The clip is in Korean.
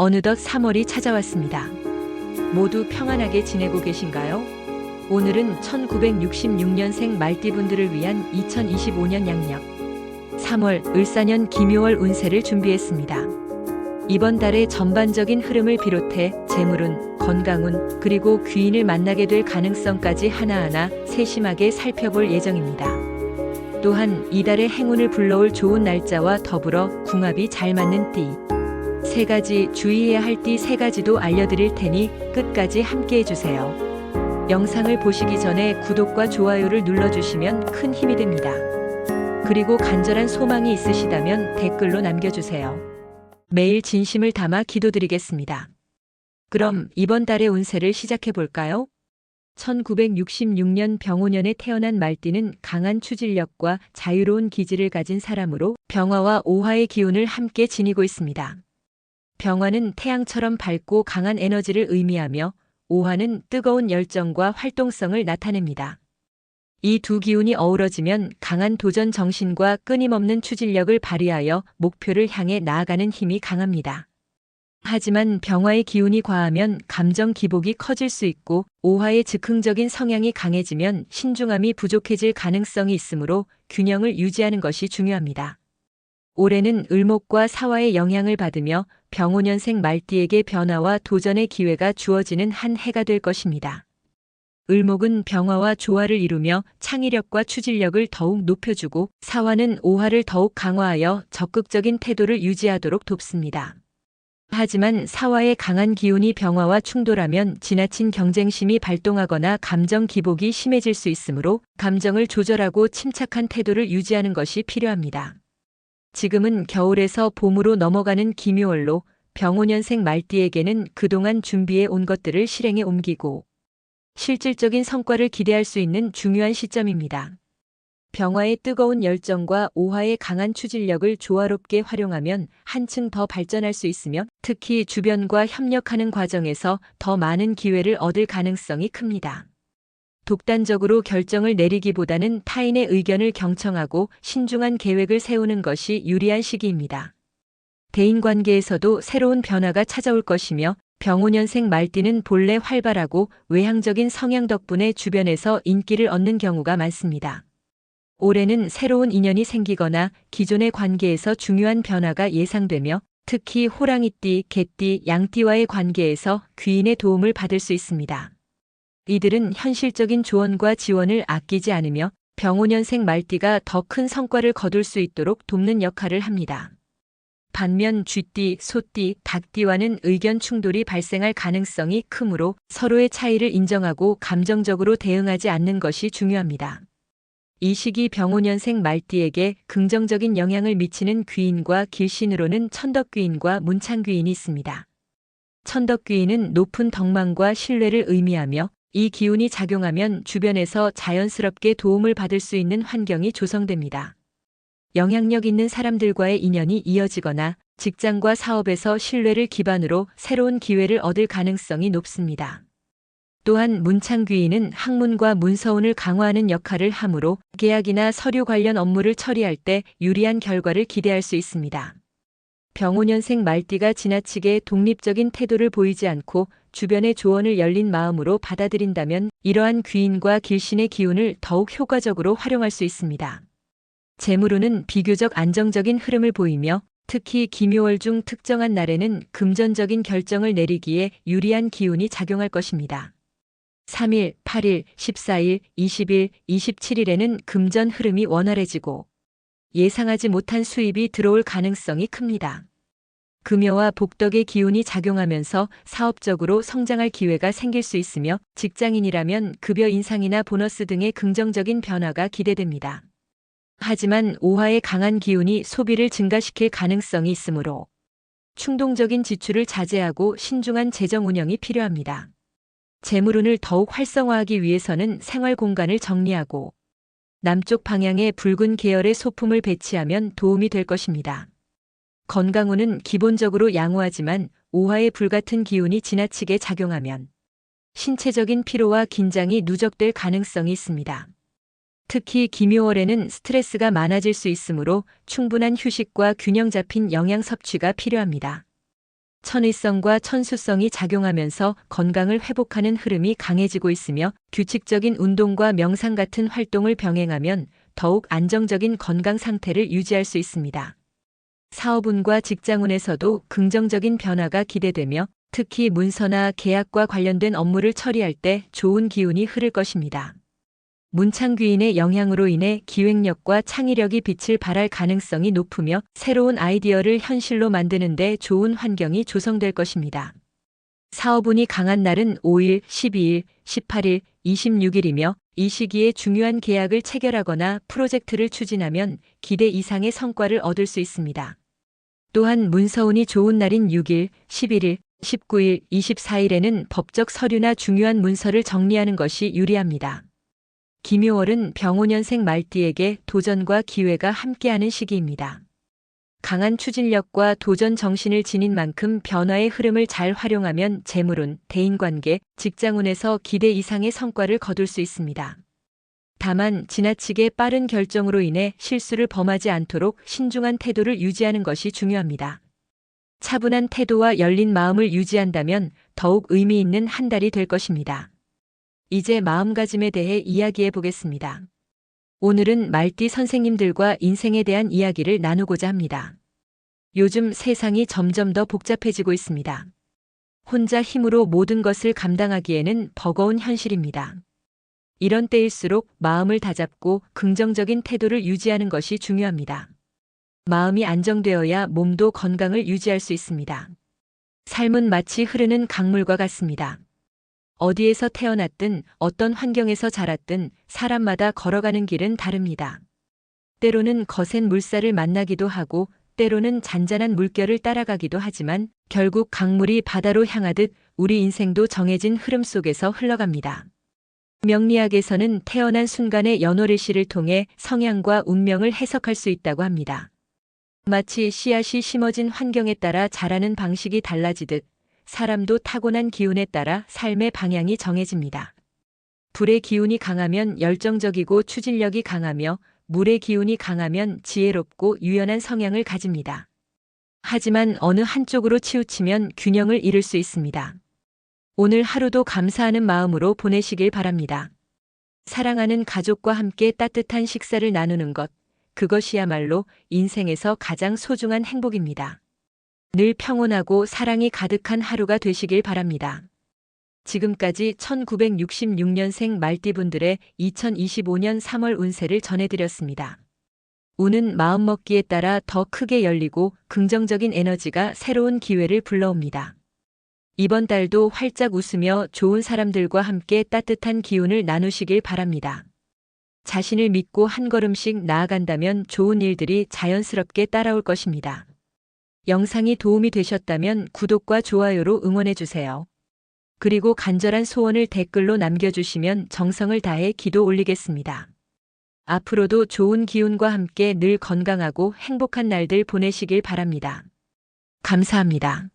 어느덧 3월이 찾아왔습니다. 모두 평안하게 지내고 계신가요? 오늘은 1966년생 말띠분들을 위한 2025년 양력 3월 을사년 김요월 운세를 준비했습니다. 이번 달의 전반적인 흐름을 비롯해 재물운, 건강운, 그리고 귀인을 만나게 될 가능성까지 하나하나 세심하게 살펴볼 예정입니다. 또한 이달의 행운을 불러올 좋은 날짜와 더불어 궁합이 잘 맞는 띠, 3가지 주의해야 할 띠 3가지도 알려드릴 테니 끝까지 함께 해주세요. 영상을 보시기 전에 구독과 좋아요를 눌러주시면 큰 힘이 됩니다. 그리고 간절한 소망이 있으시다면 댓글로 남겨주세요. 매일 진심을 담아 기도드리겠습니다. 그럼 이번 달의 운세를 시작해 볼까요? 1966년 병오년에 태어난 말띠는 강한 추진력과 자유로운 기질을 가진 사람으로 병화와 오화의 기운을 함께 지니고 있습니다. 병화는 태양처럼 밝고 강한 에너지를 의미하며 오화는 뜨거운 열정과 활동성을 나타냅니다. 이 두 기운이 어우러지면 강한 도전 정신과 끊임없는 추진력을 발휘하여 목표를 향해 나아가는 힘이 강합니다. 하지만 병화의 기운이 과하면 감정 기복이 커질 수 있고 오화의 즉흥적인 성향이 강해지면 신중함이 부족해질 가능성이 있으므로 균형을 유지하는 것이 중요합니다. 올해는 을목과 사화의 영향을 받으며 병오년생 말띠에게 변화와 도전의 기회가 주어지는 한 해가 될 것입니다. 을목은 병화와 조화를 이루며 창의력과 추진력을 더욱 높여주고 사화는 오화를 더욱 강화하여 적극적인 태도를 유지하도록 돕습니다. 하지만 사화의 강한 기운이 병화와 충돌하면 지나친 경쟁심이 발동하거나 감정 기복이 심해질 수 있으므로 감정을 조절하고 침착한 태도를 유지하는 것이 필요합니다. 지금은 겨울에서 봄으로 넘어가는 김요월로 병오년생 말띠에게는 그동안 준비해 온 것들을 실행에 옮기고 실질적인 성과를 기대할 수 있는 중요한 시점입니다. 병화의 뜨거운 열정과 오화의 강한 추진력을 조화롭게 활용하면 한층 더 발전할 수 있으며 특히 주변과 협력하는 과정에서 더 많은 기회를 얻을 가능성이 큽니다. 독단적으로 결정을 내리기보다는 타인의 의견을 경청하고 신중한 계획을 세우는 것이 유리한 시기입니다. 대인관계에서도 새로운 변화가 찾아올 것이며 병오년생 말띠는 본래 활발하고 외향적인 성향 덕분에 주변에서 인기를 얻는 경우가 많습니다. 올해는 새로운 인연이 생기거나 기존의 관계에서 중요한 변화가 예상되며 특히 호랑이띠, 개띠, 양띠와의 관계에서 귀인의 도움을 받을 수 있습니다. 이들은 현실적인 조언과 지원을 아끼지 않으며 병오년생 말띠가 더 큰 성과를 거둘 수 있도록 돕는 역할을 합니다. 반면 쥐띠, 소띠, 닭띠와는 의견 충돌이 발생할 가능성이 크므로 서로의 차이를 인정하고 감정적으로 대응하지 않는 것이 중요합니다. 이 시기 병오년생 말띠에게 긍정적인 영향을 미치는 귀인과 길신으로는 천덕귀인과 문창귀인이 있습니다. 천덕귀인은 높은 덕망과 신뢰를 의미하며 이 기운이 작용하면 주변에서 자연스럽게 도움을 받을 수 있는 환경이 조성됩니다. 영향력 있는 사람들과의 인연이 이어지거나 직장과 사업에서 신뢰를 기반으로 새로운 기회를 얻을 가능성이 높습니다. 또한 문창귀인은 학문과 문서운을 강화하는 역할을 하므로 계약이나 서류 관련 업무를 처리할 때 유리한 결과를 기대할 수 있습니다. 병오년생 말띠가 지나치게 독립적인 태도를 보이지 않고 주변의 조언을 열린 마음으로 받아들인다면 이러한 귀인과 길신의 기운을 더욱 효과적으로 활용할 수 있습니다. 재물운은 비교적 안정적인 흐름을 보이며 특히 김요월 중 특정한 날에는 금전적인 결정을 내리기에 유리한 기운이 작용할 것입니다. 3일, 8일, 14일, 20일, 27일에는 금전 흐름이 원활해지고 예상하지 못한 수입이 들어올 가능성이 큽니다. 금요와 복덕의 기운이 작용하면서 사업적으로 성장할 기회가 생길 수 있으며 직장인이라면 급여 인상이나 보너스 등의 긍정적인 변화가 기대됩니다. 하지만 오화의 강한 기운이 소비를 증가시킬 가능성이 있으므로 충동적인 지출을 자제하고 신중한 재정 운영이 필요합니다. 재물운을 더욱 활성화하기 위해서는 생활 공간을 정리하고 남쪽 방향에 붉은 계열의 소품을 배치하면 도움이 될 것입니다. 건강운은 기본적으로 양호하지만 오화의 불같은 기운이 지나치게 작용하면 신체적인 피로와 긴장이 누적될 가능성이 있습니다. 특히 김요월에는 스트레스가 많아질 수 있으므로 충분한 휴식과 균형 잡힌 영양 섭취가 필요합니다. 천의성과 천수성이 작용하면서 건강을 회복하는 흐름이 강해지고 있으며 규칙적인 운동과 명상 같은 활동을 병행하면 더욱 안정적인 건강 상태를 유지할 수 있습니다. 사업운과 직장운에서도 긍정적인 변화가 기대되며 특히 문서나 계약과 관련된 업무를 처리할 때 좋은 기운이 흐를 것입니다. 문창귀인의 영향으로 인해 기획력과 창의력이 빛을 발할 가능성이 높으며 새로운 아이디어를 현실로 만드는 데 좋은 환경이 조성될 것입니다. 사업운이 강한 날은 5일, 12일, 18일, 26일이며 이 시기에 중요한 계약을 체결하거나 프로젝트를 추진하면 기대 이상의 성과를 얻을 수 있습니다. 또한 문서운이 좋은 날인 6일, 11일, 19일, 24일에는 법적 서류나 중요한 문서를 정리하는 것이 유리합니다. 김효월은 병오년생 말띠에게 도전과 기회가 함께하는 시기입니다. 강한 추진력과 도전 정신을 지닌 만큼 변화의 흐름을 잘 활용하면 재물운, 대인관계, 직장운에서 기대 이상의 성과를 거둘 수 있습니다. 다만 지나치게 빠른 결정으로 인해 실수를 범하지 않도록 신중한 태도를 유지하는 것이 중요합니다. 차분한 태도와 열린 마음을 유지한다면 더욱 의미 있는 한 달이 될 것입니다. 이제 마음가짐에 대해 이야기해 보겠습니다. 오늘은 말띠 선생님들과 인생에 대한 이야기를 나누고자 합니다. 요즘 세상이 점점 더 복잡해지고 있습니다. 혼자 힘으로 모든 것을 감당하기에는 버거운 현실입니다. 이런 때일수록 마음을 다잡고 긍정적인 태도를 유지하는 것이 중요합니다. 마음이 안정되어야 몸도 건강을 유지할 수 있습니다. 삶은 마치 흐르는 강물과 같습니다. 어디에서 태어났든 어떤 환경에서 자랐든 사람마다 걸어가는 길은 다릅니다. 때로는 거센 물살을 만나기도 하고 때로는 잔잔한 물결을 따라가기도 하지만 결국 강물이 바다로 향하듯 우리 인생도 정해진 흐름 속에서 흘러갑니다. 명리학에서는 태어난 순간의 연월일시를 통해 성향과 운명을 해석할 수 있다고 합니다. 마치 씨앗이 심어진 환경에 따라 자라는 방식이 달라지듯 사람도 타고난 기운에 따라 삶의 방향이 정해집니다. 불의 기운이 강하면 열정적이고 추진력이 강하며 물의 기운이 강하면 지혜롭고 유연한 성향을 가집니다. 하지만 어느 한쪽으로 치우치면 균형을 잃을 수 있습니다. 오늘 하루도 감사하는 마음으로 보내시길 바랍니다. 사랑하는 가족과 함께 따뜻한 식사를 나누는 것, 그것이야말로 인생에서 가장 소중한 행복입니다. 늘 평온하고 사랑이 가득한 하루가 되시길 바랍니다. 지금까지 1966년생 말띠분들의 2025년 3월 운세를 전해드렸습니다. 운은 마음먹기에 따라 더 크게 열리고 긍정적인 에너지가 새로운 기회를 불러옵니다. 이번 달도 활짝 웃으며 좋은 사람들과 함께 따뜻한 기운을 나누시길 바랍니다. 자신을 믿고 한 걸음씩 나아간다면 좋은 일들이 자연스럽게 따라올 것입니다. 영상이 도움이 되셨다면 구독과 좋아요로 응원해주세요. 그리고 간절한 소원을 댓글로 남겨주시면 정성을 다해 기도 올리겠습니다. 앞으로도 좋은 기운과 함께 늘 건강하고 행복한 날들 보내시길 바랍니다. 감사합니다.